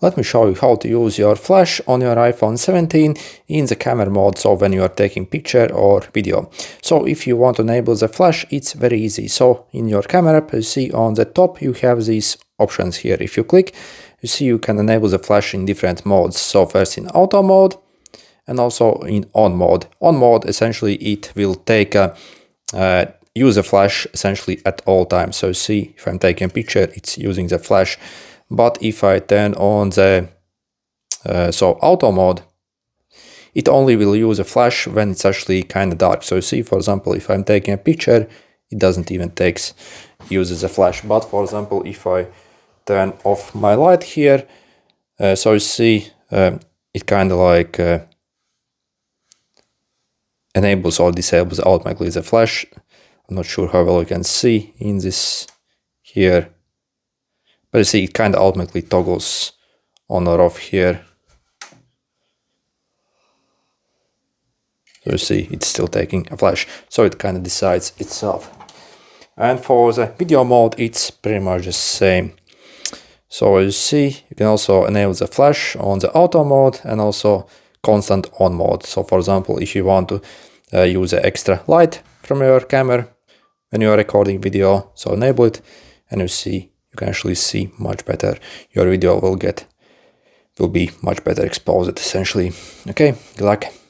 Let me show you how to use your flash on your iPhone 17 in the camera mode, so when you are taking picture or video. So if you want to enable the flash, it's very easy. So in your camera app, you see on the top you have these options here. If you click, you see you can enable the flash in different modes. So first in auto mode and also in on mode. On mode, essentially it will take use a flash essentially at all times. So see, if I'm taking a picture, it's using the flash. But if I turn on the auto mode, it only will use a flash when it's actually kind of dark. So you see, for example, if I'm taking a picture, it doesn't even uses a flash. But for example, if I turn off my light here, so you see, it kind of like enables or disables automatically the flash. I'm not sure how well you can see in this here, but you see it kind of automatically toggles on or off here. So you see it's still taking a flash, so it kind of decides itself. And for the video mode, it's pretty much the same. So as you see, you can also enable the flash on the auto mode and also constant on mode. So for example, if you want to use the extra light from your camera when you are recording video, so enable it, and you see, you can actually see much better. Your video will be much better exposed essentially. Okay, good luck.